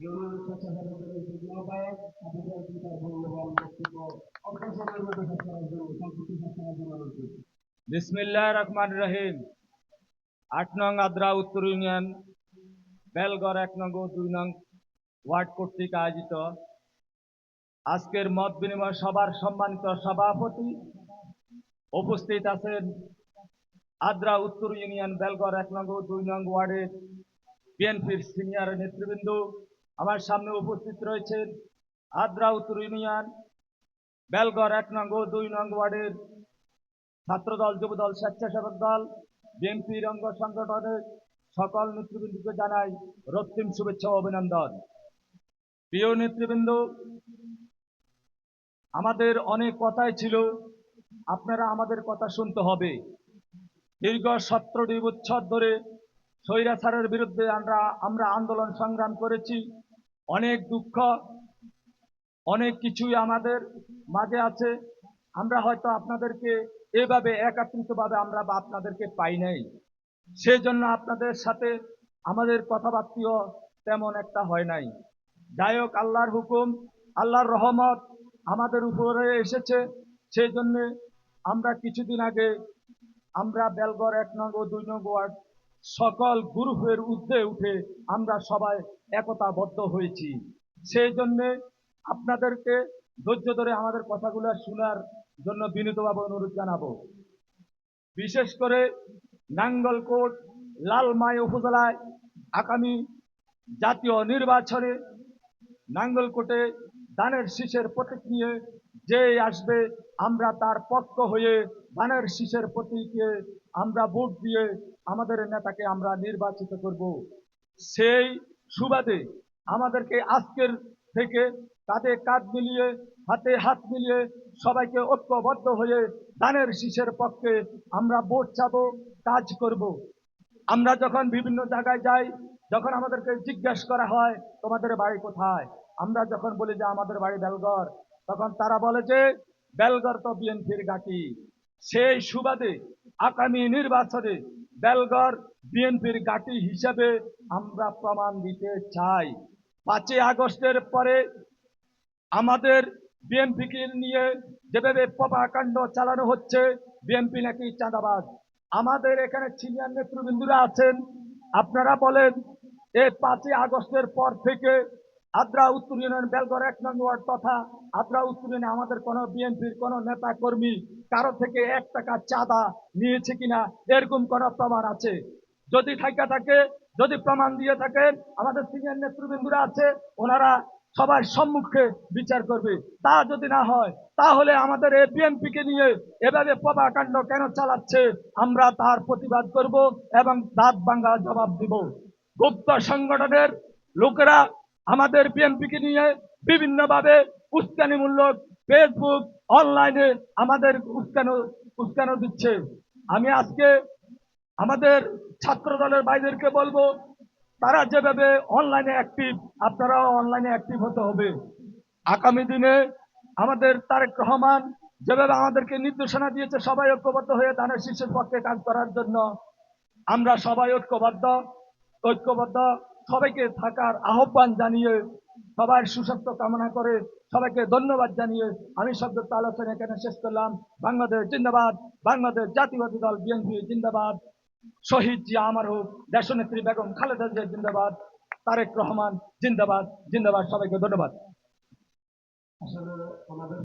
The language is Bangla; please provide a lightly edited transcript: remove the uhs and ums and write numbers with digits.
ইউনিয়ন স্বেচ্ছাসেবকের যুগ্ম আহ্বায়ক আবু বকর তার মূল্যবান বক্তব্য অগ্রসরের মধ্যে শেষ করার জন্য সংক্ষিপ্ত শেষ করার জন্য অনুরোধ করছি। বিসমিল্লাহির রহমানির রহিম। ৮ নং আদ্রা উত্তর ইউনিয়ন বেলগড় ১ নং ও ২ নং ওয়ার্ড কর্তৃক আয়োজিত আজকের মত বিনিময় সভার সম্মানিত সভাপতি, উপস্থিত আছেন আদ্রা উত্তর ইউনিয়ন বেলগড় ১ নং ও ২ নং ওয়ার্ডের বিএনপির সিনিয়র নেতৃবৃন্দ। আমার সামনে উপস্থিত রয়েছেন আদ্রা উত্তর ইউনিয়ন বেলগড় ১ নং ও ২ নং ওয়ার্ডের ছাত্রদল, যুবদল, স্বেচ্ছাসেবক দল, বিএনপির অঙ্গ সংগঠনের সকল নেতৃবৃন্দকে জানাই রক্তিম শুভেচ্ছা ও অভিনন্দন। প্রিয় নেতৃবৃন্দ, আমাদের অনেক কথাই ছিল, আপনারা আমাদের কথা শুনতে হবে। দীর্ঘ 17টি বছর ধরে স্বৈরাচারের বিরুদ্ধে আমরা আন্দোলন সংগ্রাম করেছি। অনেক দুঃখ, অনেক কিছুই আমাদের মাঝে আছে। আমরা হয়তো আপনাদেরকে এভাবে একত্রিতভাবে আমরা আপনাদেরকে পাই নাই, সেজন্য আপনাদের সাথে আমাদের কথাবার্তাও তেমন একটা হয় নাই। যাই হোক, আল্লাহর হুকুম, আল্লাহর রহমত আমাদের উপরে এসেছে। সেই জন্য আমরা কিছুদিন আগে আমরা বেলগড় ১ নং ও ২ নং ওয়ার্ড সকল গ্রুপের ঊর্ধ্বে উঠে আমরা সবাই একতাবদ্ধ হয়েছি। সেই জন্য আপনাদেরকে ধৈর্য ধরে আমাদের কথাগুলো শোনার জন্য বিনীতভাবে অনুরোধ জানাবো। বিশেষ করে নাঙ্গলকোট লালমাই উপজেলায় আগামী জাতীয় নির্বাচনে নাঙ্গলকোটে ধানের শীষের প্রতীক নিয়ে যে আসবে, আমরা তার পক্ষ হয়ে ধানের শীষের প্রতীকে আমরা ভোট দিয়ে আমাদের নেতাকে আমরা নির্বাচিত করব। সেই সুবাদে আমাদেরকে আজকের থেকে কাঁধে কাঁধ মিলিয়ে, হাতে হাত মিলিয়ে সবাইকে ঐক্যবদ্ধ হয়ে ধানের শীষের পক্ষে আমরা ভোট চাবো, কাজ করব। আমরা যখন বিভিন্ন জায়গায় যাই, যখন আমাদেরকে জিজ্ঞেস করা হয় তোমাদের বাড়ি কোথায়, আমরা যখন বলি যে আমাদের বাড়ি বেলগড়, তখন তারা বলে যে বেলগড় তো বিএনপির ঘাঁটি। সেই সুবাদে আগামী নির্বাচনে বেলগড় বিএনপির ঘাঁটি হিসেবে আমরা প্রমাণ দিতে চাই। ৫ই আগস্টের পরে আমাদের বিএনপিকে নিয়ে যেভাবে প্রপাকাণ্ড চালানো হচ্ছে, বিএনপি নাকি চাঁদাবাজ। আমাদের এখানে সিনিয়র নেতৃবৃন্দরা আছেন, আপনারা বলেন এই ৫ই আগস্টের পর থেকে আদ্রা উত্তর ইউনিয়ন বেলগড় ১ নং ওয়ার্ড তথা আদ্রা উত্তর ইউনিয়নে আমাদের কোন বিএনপির কোন নেতা কর্মী কারো থেকে ১ টাকা চাঁদা নিয়েছে কিনা এরকম কোন প্রমাণ আছে? যদি থাকে, যদি প্রমাণ দিয়ে থাকেন, আমাদের সিনিয়র নেতৃবৃন্দরা আছে, ওনারা সবার সম্মুখে বিচার করবে। তা যদি না হয়, তাহলে আমাদের এই বিএনপিকে নিয়ে এভাবে প্রপাকাণ্ড কেন চালাচ্ছে আমরা তার প্রতিবাদ করব এবং দাঁত ভাঙা জবাব দিব। গুপ্ত সংগঠনের লোকেরা আমাদের বিএনপিকে নিয়ে বিভিন্নভাবে উস্কানিমূলক ফেসবুক, অনলাইনে আমাদের উস্কানো দিচ্ছে। আমি আজকে আমাদের ছাত্র দলের ভাইদেরকে বলবো, তারা যেভাবে অনলাইনে অ্যাক্টিভ, আপনারাও অনলাইনে অ্যাক্টিভ হতে হবে। আগামী দিনে আমাদের তারেক রহমান যেভাবে আমাদেরকে নির্দেশনা দিয়েছে সবাই ঐক্যবদ্ধ হয়ে ধানের শীর্ষের পক্ষে কাজ করার জন্য, আমরা সবাই ঐক্যবদ্ধ সবাইকে থাকার আহ্বান জানিয়ে, সবার সুস্বাস্থ্য কামনা করে সবাইকে ধন্যবাদ জানিয়ে আমি শব্দ আলোচনা এখানে শেষ করলাম। বাংলাদেশ জিন্দাবাদ, বাংলাদেশ জাতীয়তাবাদী দল বিএনপি জিন্দাবাদ, শহীদ জিয়া আমার হোক, দেশনেত্রী বেগম খালেদা জিয়া জিন্দাবাদ, তারেক রহমান জিন্দাবাদ জিন্দাবাদ। সবাইকে ধন্যবাদ। আসলে আমাদের